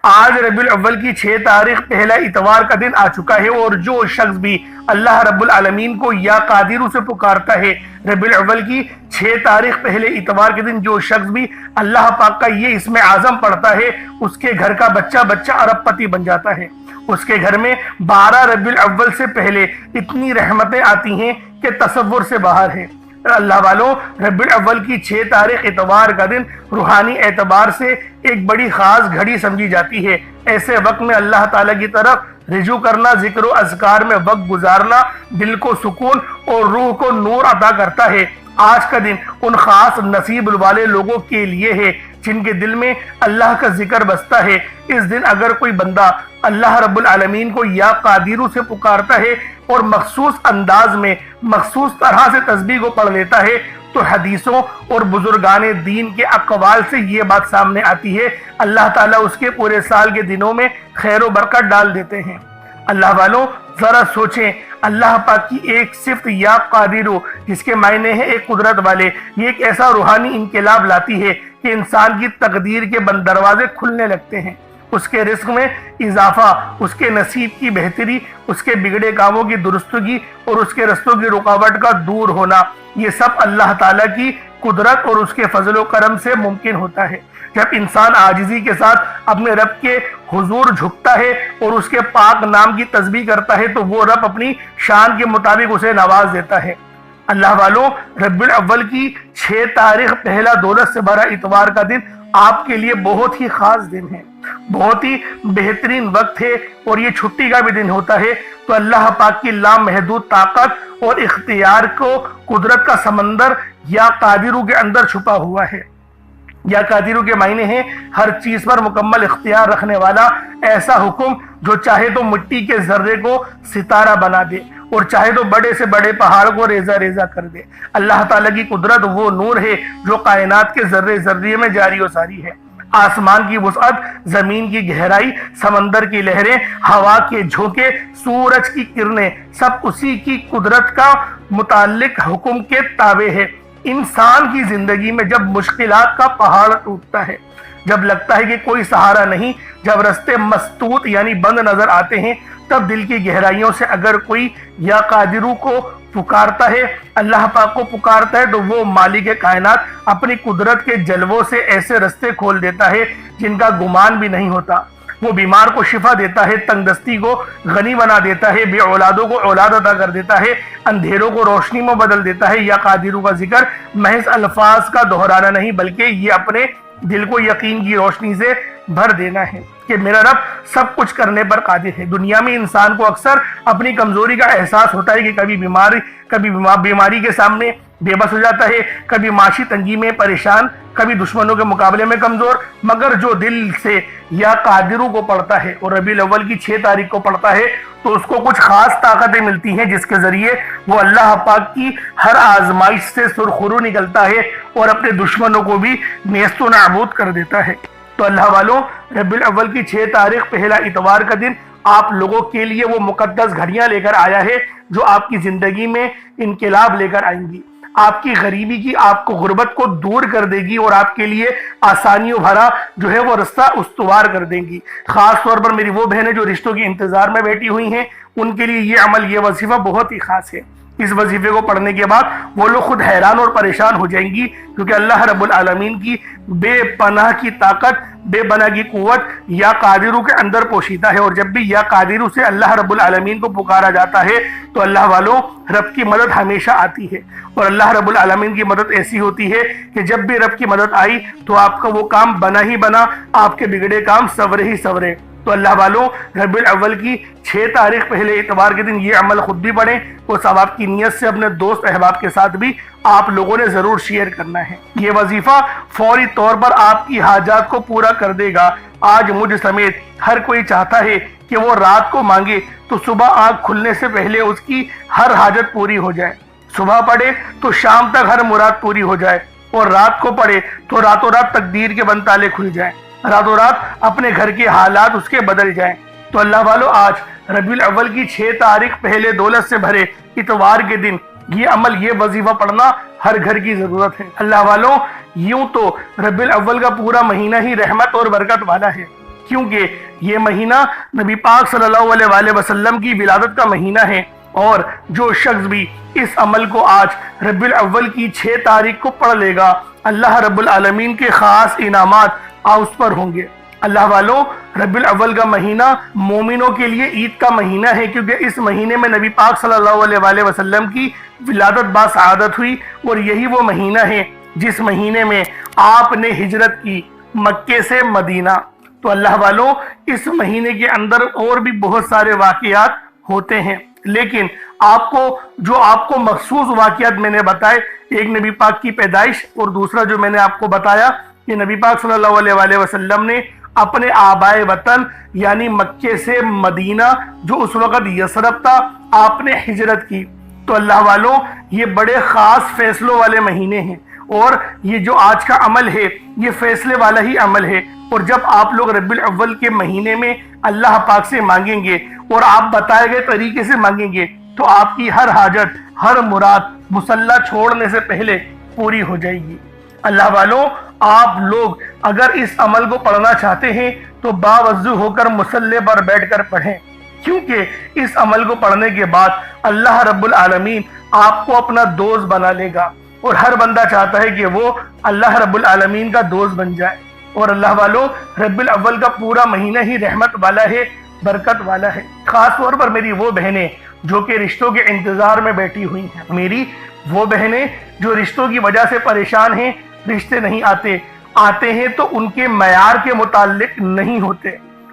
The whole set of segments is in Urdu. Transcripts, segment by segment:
آج ربیع الاول کی 6 تاریخ پہلا اتوار کا دن آ چکا ہے، اور جو شخص بھی اللہ رب العالمین کو یا قادر سے پکارتا ہے، ربیع الاول کی 6 تاریخ پہلے اتوار کے دن جو شخص بھی اللہ پاک کا یہ اسم اعظم پڑھتا ہے، اس کے گھر کا بچہ ارب پتی بن جاتا ہے۔ اس کے گھر میں 12 ربیع الاول سے پہلے اتنی رحمتیں آتی ہیں کہ تصور سے باہر ہے۔ اللہ والوں، ربیع الاول کی 6 تاریخ اتوار کا دن روحانی اعتبار سے ایک بڑی خاص گھڑی سمجھی جاتی ہے۔ ایسے وقت میں اللہ تعالیٰ کی طرف رجوع کرنا، ذکر و اذکار میں وقت گزارنا دل کو سکون اور روح کو نور عطا کرتا ہے۔ آج کا دن ان خاص نصیب والے لوگوں کے لیے ہے جن کے دل میں اللہ کا ذکر بستا ہے۔ اس دن اگر کوئی بندہ اللہ رب العالمین کو یا قادر سے پکارتا ہے اور مخصوص انداز میں مخصوص طرح سے تسبیح کو پڑھ لیتا ہے، تو حدیثوں اور بزرگان دین کے اقوال سے یہ بات سامنے آتی ہے، اللہ تعالیٰ اس کے پورے سال کے دنوں میں خیر و برکت ڈال دیتے ہیں۔ اللہ والوں، ذرا سوچیں، اللہ پاک کی ایک صفت یا قادر، جس کے معنی ہے ایک قدرت والے، یہ ایک ایسا روحانی انقلاب لاتی ہے کہ انسان کی تقدیر کے بند دروازے کھلنے لگتے ہیں۔ اس کے رزق میں اضافہ، اس کے نصیب کی بہتری، اس کے بگڑے کاموں کی درستگی اور اس کے رستوں کی رکاوٹ کا دور ہونا، یہ سب اللہ تعالیٰ کی قدرت اور اس کے فضل و کرم سے ممکن ہوتا ہے۔ جب انسان عاجزی کے ساتھ اپنے رب کے حضور جھکتا ہے اور اس کے پاک نام کی تسبیح کرتا ہے، تو وہ رب اپنی شان کے مطابق اسے نواز دیتا ہے۔ اللہ والوں، ربیع الاول کی 6 تاریخ پہلا دولت سے بھرا اتوار کا دن آپ کے لیے بہت ہی خاص دن ہے، بہت ہی بہترین وقت ہے، اور یہ چھٹی کا بھی دن ہوتا ہے۔ تو اللہ پاک کی لامحدود طاقت اور اختیار کو قدرت کا سمندر یا قادر کے اندر چھپا ہوا ہے۔ یا قادر کے معنی ہیں ہر چیز پر مکمل اختیار رکھنے والا، ایسا حکم جو چاہے تو مٹی کے ذرے کو ستارہ بنا دے اور چاہے تو بڑے سے بڑے پہاڑ کو ریزہ ریزہ کر دے۔ اللہ تعالیٰ کی قدرت وہ نور ہے جو کائنات کے ذرے ذرے میں جاری و ساری ہے۔ آسمان کی وسعت، زمین کی گہرائی، سمندر کی لہریں، ہوا کے جھونکے، سورج کی کرنیں، سب اسی کی قدرت کا متعلق حکم کے تابع ہے۔ انسان کی زندگی میں جب مشکلات کا پہاڑ ٹوٹتا ہے، جب لگتا ہے کہ کوئی سہارا نہیں، جب رستے مسدود یعنی بند نظر آتے ہیں، تب دل کی گہرائیوں سے اگر کوئی یا قادر کو پکارتا ہے، اللہ پاک کو پکارتا ہے، تو وہ مالک کائنات اپنی قدرت کے جلووں سے ایسے رستے کھول دیتا ہے جن کا گمان بھی نہیں ہوتا۔ وہ بیمار کو شفا دیتا ہے، تنگ دستی کو غنی بنا دیتا ہے، بے اولادوں کو اولاد عطا کر دیتا ہے، اندھیروں کو روشنی میں بدل دیتا ہے۔ یا قادر کا ذکر محض الفاظ کا دہرانا نہیں، بلکہ یہ اپنے دل کو یقین کی روشنی سے بھر دینا ہے کہ میرا رب سب کچھ کرنے پر قادر ہے۔ دنیا میں انسان کو اکثر اپنی کمزوری کا احساس ہوتا ہے کہ کبھی بیماری کے سامنے بے بس ہو جاتا ہے، کبھی معاشی تنگی میں پریشان، کبھی دشمنوں کے مقابلے میں کمزور، مگر جو دل سے یا قادر کو پڑھتا ہے اور ربیع الاول کی 6 تاریخ کو پڑھتا ہے، تو اس کو کچھ خاص طاقتیں ملتی ہیں جس کے ذریعے وہ اللہ پاک کی ہر آزمائش سے سرخرو نکلتا ہے اور اپنے دشمنوں کو بھی نیست و نابود کر دیتا ہے۔ تو اللہ والوں، ربیع الاول کی 6 تاریخ پہلا اتوار کا دن آپ لوگوں کے لیے وہ مقدس گھڑیاں لے کر آیا ہے جو آپ کی زندگی میں انقلاب لے کر آئیں گی، آپ کی غریبی کی، آپ کو غربت کو دور کر دے گی اور آپ کے لیے آسانیوں بھرا جو ہے وہ رستہ استوار کر دیں گی۔ خاص طور پر میری وہ بہنیں جو رشتوں کی انتظار میں بیٹھی ہوئی ہیں، ان کے لیے یہ عمل، یہ وظیفہ بہت ہی خاص ہے۔ اس وظیفے کو پڑھنے کے بعد وہ لوگ خود حیران اور پریشان ہو جائیں گی، کیونکہ اللہ رب العالمین کی بے پناہ کی طاقت، بے پناہ کی قوت یا قادر کے اندر پوشیدہ ہے، اور جب بھی یا قادر سے اللہ رب العالمین کو پکارا جاتا ہے تو اللہ والوں، رب کی مدد ہمیشہ آتی ہے۔ اور اللہ رب العالمین کی مدد ایسی ہوتی ہے کہ جب بھی رب کی مدد آئی تو آپ کا وہ کام بنا ہی بنا، آپ کے بگڑے کام سورے ہی سورے۔ تو اللہ والوں، ربیع الاول کی 6 تاریخ پہلے اتوار کے دن یہ عمل خود بھی پڑھیں اور ثواب کی نیت سے اپنے دوست احباب کے ساتھ بھی آپ لوگوں نے ضرور شیئر کرنا ہے۔ یہ وظیفہ فوری طور پر آپ کی حاجات کو پورا کر دے گا۔ آج مجھ سمیت ہر کوئی چاہتا ہے کہ وہ رات کو مانگے تو صبح آنکھ کھلنے سے پہلے اس کی ہر حاجت پوری ہو جائے، صبح پڑھے تو شام تک ہر مراد پوری ہو جائے، اور رات کو پڑھے تو راتوں رات تقدیر کے بند تالے کھل جائیں، راتوں رات اپنے گھر کے حالات اس کے بدل جائیں۔ تو اللہ والوں، آج ربیع الاول کی 6 تاریخ پہلے دولت سے بھرے اتوار کے دن یہ عمل، یہ وظیفہ پڑھنا ہر گھر کی ضرورت ہے۔ اللہ والوں، یوں تو ربیع الاول کا پورا مہینہ ہی رحمت اور برکت والا ہے، کیونکہ یہ مہینہ نبی پاک صلی اللہ علیہ وسلم کی ولادت کا مہینہ ہے، اور جو شخص بھی اس عمل کو آج ربیع الاول کی 6 تاریخ کو پڑھ لے گا، اللہ رب العالمین کے خاص انعامات اس پر ہوں گے۔ اللہ والوں، ربیع الاول کا مہینہ مومنوں کے لیے عید کا مہینہ ہے، کیونکہ اس مہینے میں نبی پاک صلی اللہ علیہ وسلم کی ولادت باسعادت ہوئی، اور یہی وہ مہینہ ہے جس مہینے میں آپ نے ہجرت کی مکے سے مدینہ۔ تو اللہ والوں، اس مہینے کے اندر اور بھی بہت سارے واقعات ہوتے ہیں، لیکن آپ کو مخصوص واقعات میں نے بتائے، ایک نبی پاک کی پیدائش، اور دوسرا جو میں نے آپ کو بتایا کہ نبی پاک صلی اللہ علیہ وسلم نے اپنے آبائے وطن یعنی مکے سے مدینہ، جو اس وقت یثرب تھا، آپ نے ہجرت کی۔ تو اللہ والوں، یہ بڑے خاص فیصلوں والے مہینے ہیں، اور یہ جو آج کا عمل ہے یہ فیصلے والا ہی عمل ہے، اور جب آپ لوگ ربیع الاول کے مہینے میں اللہ پاک سے مانگیں گے اور آپ بتائے گئے طریقے سے مانگیں گے تو آپ کی ہر حاجت، ہر مراد مصلی چھوڑنے سے پہلے پوری ہو جائے گی۔ اللہ والوں، آپ لوگ اگر اس عمل کو پڑھنا چاہتے ہیں تو باوضو ہو کر مصلی پر بیٹھ کر پڑھیں، کیونکہ اس عمل کو پڑھنے کے بعد اللہ رب العالمین آپ کو اپنا دوست بنا لے گا، اور ہر بندہ چاہتا ہے کہ وہ اللہ رب العالمین کا دوست بن جائے۔ اور اللہ والوں، ربیع الاول کا پورا مہینہ ہی رحمت والا ہے، برکت والا ہے۔ خاص طور پر میری وہ بہنیں جو کہ رشتوں کے انتظار میں بیٹھی ہوئی ہیں، میری وہ بہنیں جو رشتوں کی وجہ سے پریشان ہیں، رشتے نہیں آتے ہیں تو ان کے معیار کے متعلق نہیں ہوتے،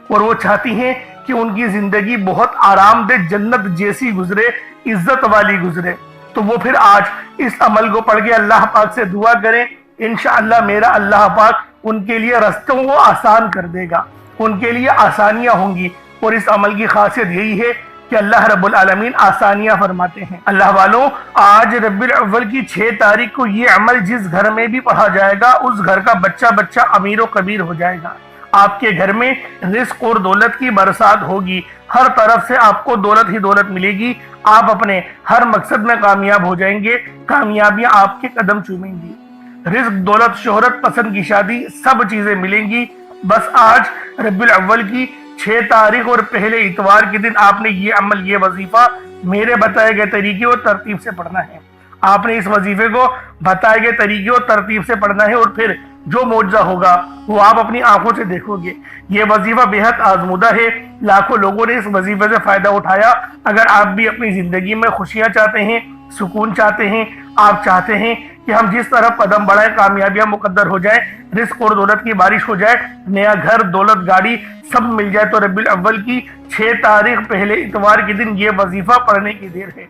اور وہ چاہتی ہیں کہ ان کی زندگی بہت آرام دہ جنت جیسی گزرے، عزت والی گزرے، تو وہ پھر آج اس عمل کو پڑھ کے اللہ پاک سے دعا کریں، انشاءاللہ میرا اللہ پاک ان کے لیے رستوں کو آسان کر دے گا، ان کے لیے آسانیاں ہوں گی۔ اور اس عمل کی خاصیت یہی ہے کہ اللہ رب العالمین آسانیاں فرماتے ہیں۔ اللہ والوں، آج ربیع الاول کی 6 تاریخ کو یہ عمل جس گھر میں بھی پڑھا جائے گا، اس گھر کا بچہ امیر و کبیر ہو جائے گا۔ آپ کے گھر میں رزق اور دولت کی برسات ہوگی، ہر طرف سے آپ کو دولت ہی دولت ملے گی، آپ اپنے ہر مقصد میں کامیاب ہو جائیں گے، کامیابیاں آپ کے قدم چومیں گی، رزق، دولت، شہرت، پسند کی شادی، سب چیزیں ملیں گی۔ بس آج ربیع الاول کی 6 تاریخ اور پہلے اتوار کے دن آپ نے یہ عمل، یہ وظیفہ میرے بتائے گئے طریقے اور ترتیب سے پڑھنا ہے۔ آپ نے اس وظیفے کو بتائے گئے طریقے اور ترتیب سے پڑھنا ہے، اور پھر جو معجزہ ہوگا وہ آپ اپنی آنکھوں سے دیکھو گے۔ یہ وظیفہ بے حد آزمودہ ہے، لاکھوں لوگوں نے اس وظیفے سے فائدہ اٹھایا۔ اگر آپ بھی اپنی زندگی میں خوشیاں چاہتے ہیں، سکون چاہتے ہیں، آپ چاہتے ہیں کہ ہم جس طرف قدم بڑھائیں کامیابیاں مقدر ہو جائیں، رزق اور دولت کی بارش ہو جائے، نیا گھر، دولت، گاڑی سب مل جائے، تو ربیع الاول کی 6 تاریخ پہلے اتوار کے دن یہ وظیفہ پڑھنے کی دیر ہے۔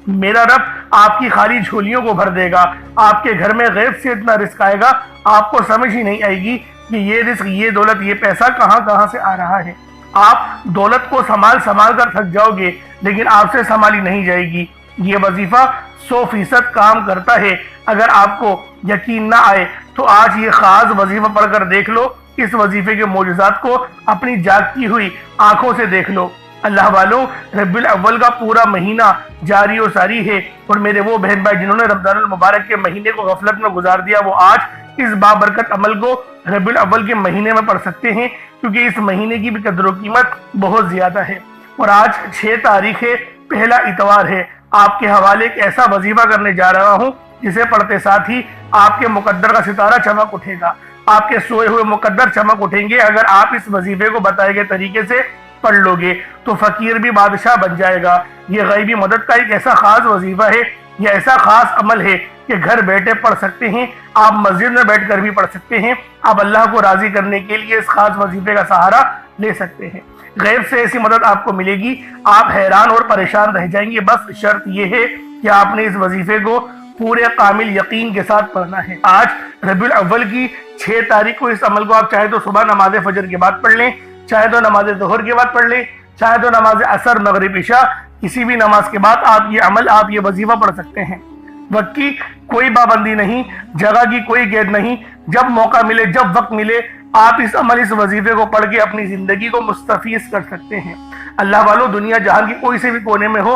میرا رب آپ کی خالی جھولیوں کو بھر دے گا، آپ کے گھر میں غیب سے اتنا رزق آئے گا، آپ کو سمجھ ہی نہیں آئے گی کہ یہ رزق، یہ دولت، یہ پیسہ کہاں سے آ رہا ہے۔ آپ دولت کو سنبھال کر تھک جاؤ گے، لیکن آپ سے سنبھالی نہیں جائے گی۔ یہ وظیفہ 100% کام کرتا ہے۔ اگر آپ کو یقین نہ آئے تو آج یہ خاص وظیفہ پڑھ کر دیکھ لو، اس وظیفے کے معجزات کو اپنی جاگتی ہوئی آنکھوں سے دیکھ لو۔ اللہ والوں، ربیع الاول کا پورا مہینہ جاری و ساری ہے، اور میرے وہ بہن بھائی جنہوں نے رمضان المبارک کے مہینے کو غفلت میں گزار دیا، وہ آج اس بابرکت عمل کو ربیع الاول کے مہینے میں پڑھ سکتے ہیں، کیونکہ اس مہینے کی بھی قدر و قیمت بہت زیادہ ہے۔ اور آج 6 تاریخ ہے، پہلا اتوار ہے۔ آپ کے حوالے ایک ایسا وظیفہ کرنے جا رہا ہوں جسے پڑھتے ساتھ ہی آپ کے مقدر کا ستارہ چمک اٹھے گا، آپ کے سوئے ہوئے مقدر چمک اٹھیں گے۔ اگر آپ اس وظیفے کو بتائے گئے طریقے سے پڑھ لو گے تو فقیر بھی بادشاہ بن جائے گا۔ یہ غیبی مدد کا ایک ایسا خاص وظیفہ ہے، یہ ایسا خاص عمل ہے کہ گھر بیٹھے پڑھ سکتے ہیں، آپ مسجد میں بیٹھ کر بھی پڑھ سکتے ہیں، آپ اللہ کو راضی کرنے کے لیے اس خاص وظیفے کا سہارا لے سکتے ہیں۔ غیب سے ایسی مدد آپ کو ملے گی، آپ حیران اور پریشان رہ جائیں گے۔ بس شرط یہ ہے کہ آپ نے اس وظیفے کو پورے کامل یقین کے ساتھ پڑھنا ہے۔ آج ربیع الاول کی 6 تاریخ کو اس عمل کو آپ چاہے تو صبح نماز فجر کے بعد پڑھ لیں، چاہے تو نماز ظہر کے بعد پڑھ لیں، چاہے تو نماز عصر، مغرب، عشاء، کسی بھی نماز کے بعد آپ یہ عمل، آپ یہ وظیفہ پڑھ سکتے ہیں۔ وقت کی کوئی پابندی نہیں، جگہ کی کوئی قید نہیں، جب موقع ملے، جب وقت ملے، آپ اس عمل، اس وظیفے کو پڑھ کے اپنی زندگی کو مستفیض کر سکتے ہیں۔ اللہ والوں، دنیا جہان کی کوئی سے بھی کونے میں ہو،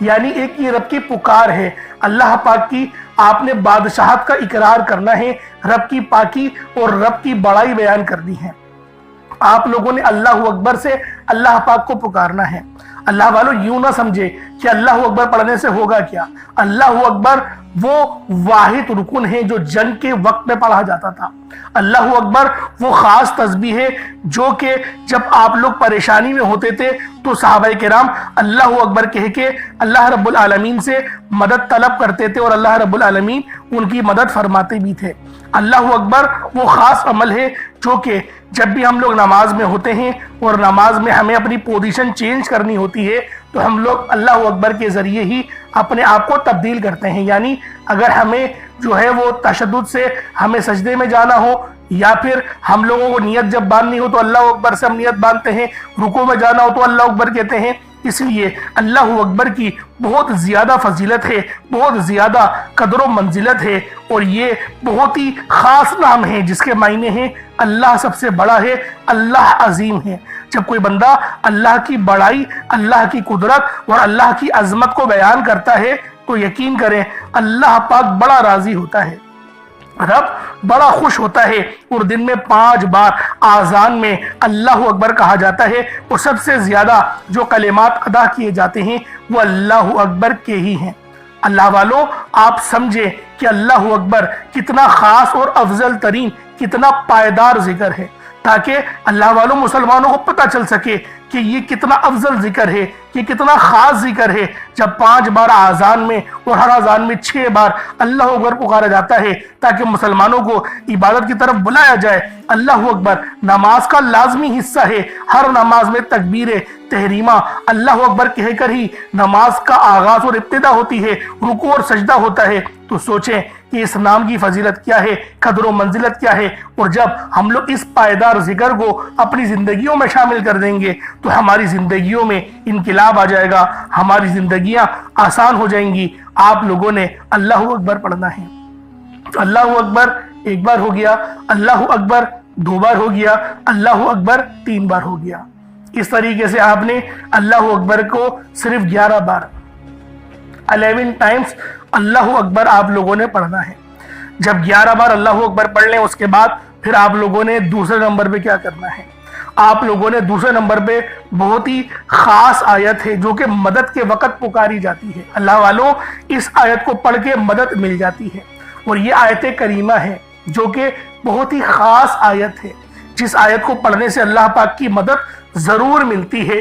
یعنی ایک یہ رب کی پکار ہے، اللہ پاک کی آپ نے بادشاہت کا اقرار کرنا ہے، رب کی پاکی اور رب کی بڑائی بیان کرنی ہے۔ آپ لوگوں نے اللہ اکبر سے اللہ پاک کو پکارنا ہے۔ اللہ والوں یوں نہ سمجھے کہ اللہ اکبر پڑھنے سے ہوگا کیا۔ اللہ اکبر وہ واحد رکن ہے جو جنگ کے وقت میں پڑھا جاتا تھا۔ اللہ اکبر وہ خاص تسبیح ہے جو کہ جب آپ لوگ پریشانی میں ہوتے تھے تو صحابہ کرام اللہ اکبر کہہ کے اللہ رب العالمین سے مدد طلب کرتے تھے اور اللہ رب العالمین ان کی مدد فرماتے بھی تھے۔ اللہ اکبر وہ خاص عمل ہے جو کہ جب بھی ہم لوگ نماز میں ہوتے ہیں اور نماز میں ہمیں اپنی پوزیشن چینج کرنی ہوتی ہے تو ہم لوگ اللہ اکبر کے ذریعے ہی اپنے آپ کو تبدیل کرتے ہیں۔ یعنی اگر ہمیں جو ہے وہ تشدد سے ہمیں سجدے میں جانا ہو یا پھر ہم لوگوں کو نیت جب باندھنی ہو تو اللہ اکبر سے ہم نیت باندھتے ہیں، رکوع میں جانا ہو تو اللہ اکبر کہتے ہیں۔ اس لیے اللہ اکبر کی بہت زیادہ فضیلت ہے، بہت زیادہ قدر و منزلت ہے، اور یہ بہت ہی خاص نام ہے جس کے معنی ہیں اللہ سب سے بڑا ہے، اللہ عظیم ہے۔ جب کوئی بندہ اللہ کی بڑائی، اللہ کی قدرت اور اللہ کی عظمت کو بیان کرتا ہے تو یقین کریں اللہ پاک بڑا راضی ہوتا ہے، رب بڑا خوش ہوتا ہے، اور دن میں 5 بار آذان میں اللہ اکبر کہا جاتا ہے، اور سب سے زیادہ جو کلمات ادا کیے جاتے ہیں وہ اللہ اکبر کے ہی ہیں۔ اللہ والوں آپ سمجھے کہ اللہ اکبر کتنا خاص اور افضل ترین، کتنا پائیدار ذکر ہے، تاکہ اللہ والوں مسلمانوں کو پتہ چل سکے کہ یہ کتنا افضل ذکر ہے، یہ کتنا خاص ذکر ہے۔ جب 5 بار آذان میں اور ہر آذان میں 6 بار اللہ اکبر پکارا جاتا ہے تاکہ مسلمانوں کو عبادت کی طرف بلایا جائے۔ اللہ اکبر نماز کا لازمی حصہ ہے، ہر نماز میں تکبیر تحریمہ اللہ اکبر کہہ کر ہی نماز کا آغاز اور ابتدا ہوتی ہے، رکوع اور سجدہ ہوتا ہے۔ تو سوچیں کہ اس نام کی فضیلت کیا ہے، قدر و منزلت کیا ہے، اور جب ہم لوگ اس پائیدار ذکر کو اپنی زندگیوں میں شامل کر دیں گے تو ہماری زندگیوں میں انقلاب آ جائے گا، ہماری زندگیاں آسان ہو جائیں گی۔ آپ لوگوں نے اللہ اکبر پڑھنا ہے۔ اللہ اکبر 1 بار ہو گیا، اللہ اکبر 2 بار ہو گیا، اللہ اکبر 3 بار ہو گیا۔ اس طریقے سے آپ نے اللہ اکبر کو صرف 11 بار 11 ٹائمز اللہ اکبر آپ لوگوں نے پڑھنا ہے۔ جب 11 بار اللہ اکبر پڑھ لیں اس کے بعد پھر آپ لوگوں نے دوسرے نمبر پہ کیا کرنا ہے؟ آپ لوگوں نے دوسرے نمبر پہ بہت ہی خاص آیت ہے جو کہ مدد کے وقت پکاری جاتی ہے۔ اللہ والوں اس آیت کو پڑھ کے مدد مل جاتی ہے، اور یہ آیت کریمہ ہے جو کہ بہت ہی خاص آیت ہے، جس آیت کو پڑھنے سے اللہ پاک کی مدد ضرور ملتی ہے۔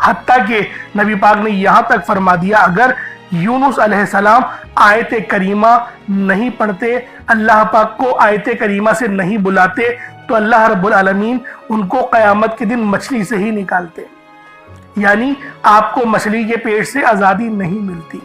حتیٰ کہ نبی پاک نے یہاں تک فرما دیا اگر یونس علیہ السلام آیت کریمہ نہیں پڑھتے، اللہ پاک کو آیت کریمہ سے نہیں بلاتے تو اللہ رب العالمین ان کو قیامت کے دن مچھلی سے ہی نکالتے، یعنی آپ کو مچھلی کے پیٹ سے آزادی نہیں ملتی۔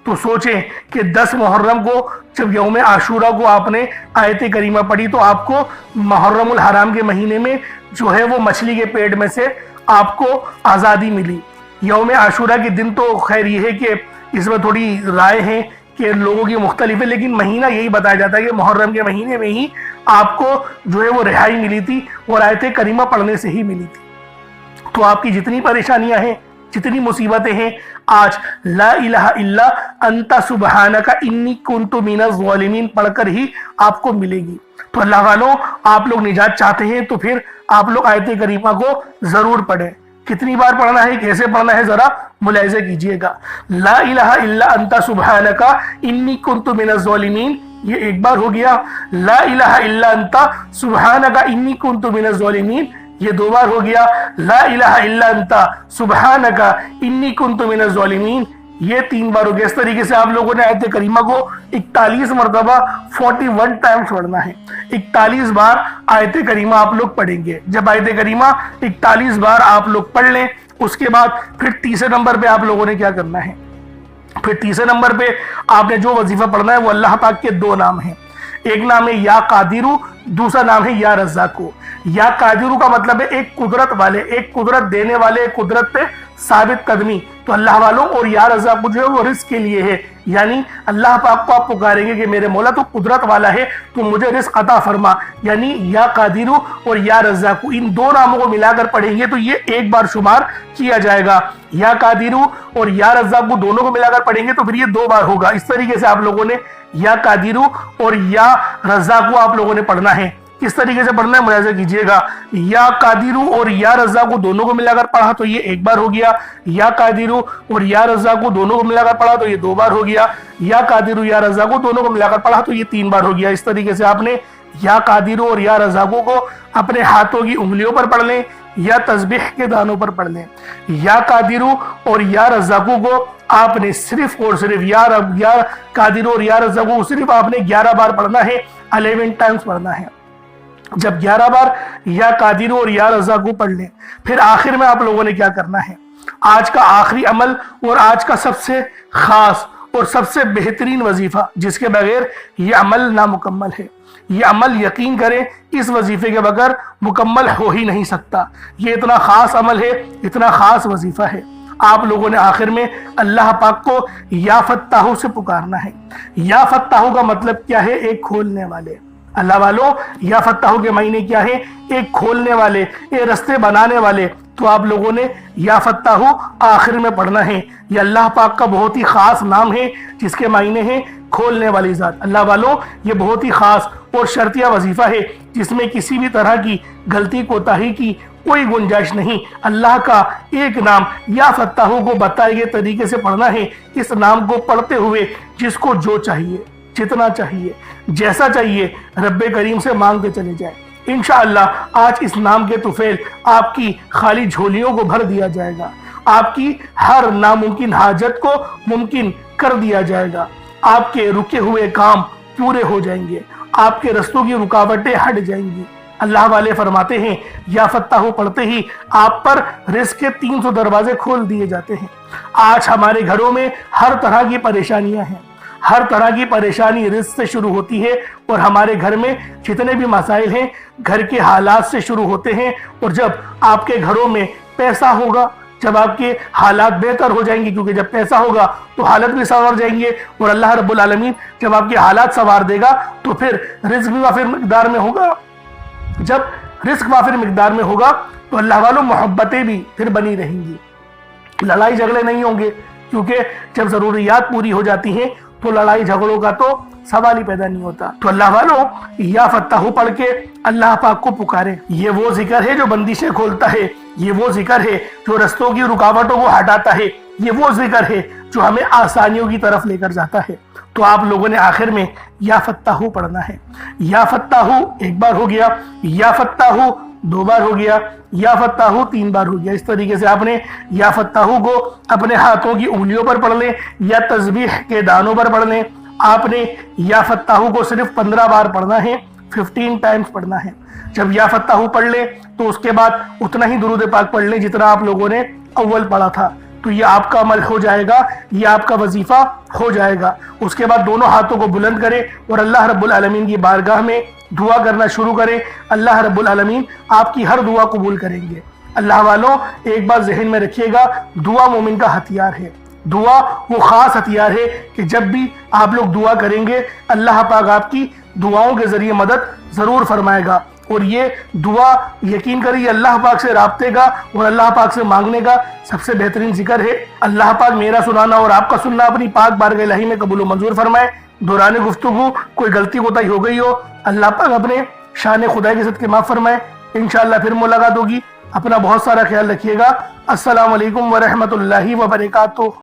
تو سوچیں کہ 10 محرم کو جب یوم عاشورہ کو آپ نے آیت کریمہ پڑھی تو آپ کو محرم الحرام کے مہینے میں جو ہے وہ مچھلی کے پیٹ میں سے آپ کو آزادی ملی۔ یوم عاشورہ کے دن تو خیر یہ ہے کہ اس میں تھوڑی رائے ہیں کہ لوگوں کی مختلف ہے، لیکن مہینہ یہی بتایا جاتا ہے کہ محرم کے مہینے میں ہی آپ کو جو ہے وہ رہائی ملی تھی اور آیت کریمہ پڑھنے سے ہی ملی تھی۔ تو آپ کی جتنی پریشانیاں ہیں، جتنی مصیبتیں ہیں، آج لا الہ الا انت سبحانک انی کنت من الظالمین پڑھ کر ہی آپ کو ملے گی۔ تو اللہ والوں آپ لوگ نجات چاہتے ہیں تو پھر آپ لوگ آیت کریمہ کو ضرور پڑھیں۔ کتنی بار پڑھنا ہے، کیسے پڑھنا ہے، ذرا ملاحظہ کیجئے گا۔ لا الہ الا انت سبحانک انی کنت من الظالمین یہ 1 بار ہو گیا، لا الہ الا انت سبحانک انی کنت من الظالمین یہ 2 بار ہو گیا، لا الہ الا انت سبحانک انی کنت من الظالمین یہ 3 بار ہو گیا۔ اس طریقے سے آپ لوگوں نے آیت کریمہ کو 41 مرتبہ 41 ٹائمز پڑھنا ہے۔ 41 بار آیت کریمہ آپ لوگ پڑھیں گے۔ جب آیت کریمہ 41 بار آپ لوگ پڑھ لیں اس کے بعد پھر تیسرے نمبر پہ آپ لوگوں نے کیا کرنا ہے؟ پھر تیسرے نمبر پہ آپ نے جو وظیفہ پڑھنا ہے وہ اللہ پاک کے 2 نام ہیں۔ ایک نام ہے یا قادرو، دوسرا نام ہے یا رزاقو۔ یا قادرو کا مطلب ہے ایک قدرت والے، ایک قدرت دینے والے، ایک قدرت پہ ثابت قدمی۔ تو اللہ والوں اور یا رزاقو جو ہے وہ رزق کے لیے ہے، یعنی اللہ پاک کو آپ پکاریں گے کہ میرے مولا تو قدرت والا ہے، تو مجھے رزق عطا فرما، یعنی یا قادر اور یا رزاق، ان دو ناموں کو ملا کر پڑھیں گے تو یہ ایک بار شمار کیا جائے گا۔ یا قادر اور یا رزاق دونوں کو ملا کر پڑھیں گے تو پھر یہ 2 بار ہوگا۔ اس طریقے سے آپ لوگوں نے یا قادر اور یا رزاق آپ لوگوں نے پڑھنا ہے۔ کس طریقے سے پڑھنا ہے ملاحظہ کیجئے گا، یا قادر اور یا رزاق دونوں کو ملا کر پڑھا تو یہ 1 بار ہو گیا، یا قادر اور یا رزاق دونوں کو ملا کر پڑھا تو یہ 2 بار ہو گیا، یا قادر یا رزاق دونوں کو ملا کر پڑھا تو یہ 3 بار ہو گیا۔ اس طریقے سے آپ نے یا قادر اور یا رزاق کو اپنے ہاتھوں کی انگلیوں پر پڑھ لیں یا تسبیح کے دانوں پر پڑھ لیں۔ یا قادر اور یا رزاق کو آپ نے صرف اور صرف یا قادر اور یا رزاق کو صرف آپ نے 11 بار پڑھنا ہے، 11 ٹائمز پڑھنا ہے۔ جب 11 بار یا قادر اور یا رزاق کو پڑھ لیں، پھر آخر میں آپ لوگوں نے کیا کرنا ہے، آج کا آخری عمل اور آج کا سب سے خاص اور سب سے بہترین وظیفہ جس کے بغیر یہ عمل نامکمل ہے، یہ عمل یقین کریں اس وظیفے کے بغیر مکمل ہو ہی نہیں سکتا۔ یہ اتنا خاص عمل ہے، اتنا خاص وظیفہ ہے۔ آپ لوگوں نے آخر میں اللہ پاک کو یا فتاح سے پکارنا ہے۔ یا فتاح کا مطلب کیا ہے؟ ایک کھولنے والے۔ اللہ والوں، یا فتاح کے معنی کیا ہے؟ ایک کھولنے والے، ایک رستے بنانے والے۔ تو آپ لوگوں نے یا فتاح آخر میں پڑھنا ہے۔ یہ اللہ پاک کا بہت ہی خاص نام ہے جس کے معنی ہے کھولنے والی ذات۔ اللہ والوں، یہ بہت ہی خاص اور شرطیہ وظیفہ ہے جس میں کسی بھی طرح کی غلطی کوتاہی کی کوئی گنجائش نہیں۔ اللہ کا ایک نام یا فتاح کو بتائے گئے طریقے سے پڑھنا ہے۔ اس نام کو پڑھتے ہوئے جس کو جو چاہیے، جتنا چاہیے، جیسا چاہیے، رب کریم سے مانگتے چلے جائیں۔ انشاءاللہ آج اس نام کے طفیل آپ کی خالی جھولیوں کو بھر دیا جائے گا، آپ کی ہر ناممکن حاجت کو ممکن کر دیا جائے گا، آپ کے رکے ہوئے کام پورے ہو جائیں گے، آپ کے رستوں کی رکاوٹیں ہٹ جائیں گی۔ اللہ والے فرماتے ہیں یا فتاح پڑھتے ہی آپ پر رزق کے 300 دروازے کھول دیے جاتے ہیں۔ آج ہمارے گھروں میں ہر طرح کی پریشانیاں ہیں، ہر طرح کی پریشانی رزق سے شروع ہوتی ہے، اور ہمارے گھر میں جتنے بھی مسائل ہیں گھر کے حالات سے شروع ہوتے ہیں۔ اور جب آپ کے گھروں میں پیسہ ہوگا، جب آپ کے حالات بہتر ہو جائیں گے، کیونکہ جب پیسہ ہوگا تو حالت بھی سنور جائیں گے، اور اللہ رب العالمین جب آپ کے حالات سنوار دے گا تو پھر رزق بھی وافر مقدار میں ہوگا۔ جب رزق وافر مقدار میں ہوگا تو اللہ والوں محبتیں بھی پھر بنی رہیں گی، لڑائی جھگڑے نہیں ہوں گے، کیونکہ جب ضروریات پوری ہو جاتی ہیں تو لڑائی جھگڑوں کا تو سوال ہی پیدا نہیں ہوتا۔ تو اللہ والوں، یا فتاح پڑھ کے اللہ پاک کو پکاریں۔ یہ وہ ذکر ہے جو بندشیں کھولتا ہے، یہ وہ ذکر ہے جو رستوں کی رکاوٹوں کو ہٹاتا ہے، یہ وہ ذکر ہے جو ہمیں آسانیوں کی طرف لے کر جاتا ہے۔ تو آپ لوگوں نے آخر میں یا فتاح پڑھنا ہے۔ یا فتاح 1 بار ہو گیا، یا فتاح 2 بار ہو گیا، یا فتاح 3 بار ہو گیا۔ اس طریقے سے آپ نے یا فتاح کو اپنے ہاتھوں کی انگلیوں پر پڑھ لیں یا تسبیح کے دانوں پر پڑھ لیں۔ آپ نے یا فتاح کو صرف 15 بار پڑھنا ہے، 15 ٹائمز پڑھنا ہے۔ جب یا فتاح پڑھ لیں تو اس کے بعد اتنا ہی درود پاک پڑھ لیں جتنا آپ لوگوں نے اول پڑھا تھا، تو یہ آپ کا عمل ہو جائے گا، یہ آپ کا وظیفہ ہو جائے گا۔ اس کے بعد دونوں ہاتھوں کو بلند کریں اور اللہ رب العالمین کی بارگاہ میں دعا کرنا شروع کریں۔ اللہ رب العالمین آپ کی ہر دعا قبول کریں گے۔ اللہ والوں، ایک بات ذہن میں رکھیے گا، دعا مومن کا ہتھیار ہے۔ دعا وہ خاص ہتھیار ہے کہ جب بھی آپ لوگ دعا کریں گے اللہ پاک آپ کی دعاؤں کے ذریعے مدد ضرور فرمائے گا۔ اور یہ دعا یقین کریے اللہ پاک سے رابطے کا اور اللہ پاک سے مانگنے کا سب سے بہترین ذکر ہے۔ اللہ پاک میرا سنانا اور آپ کا سننا اپنی پاک بارگاہ الہی میں قبول و منظور فرمائے۔ دوران گفتگو کوئی غلطی کوتاہی ہو گئی ہو، اللہ پاک اپنے شان خدا کے صدقے معاف فرمائے۔ انشاءاللہ پھر ملاقات ہوگی۔ اپنا بہت سارا خیال رکھیے گا۔ السلام علیکم ورحمۃ اللہ وبرکاتہ۔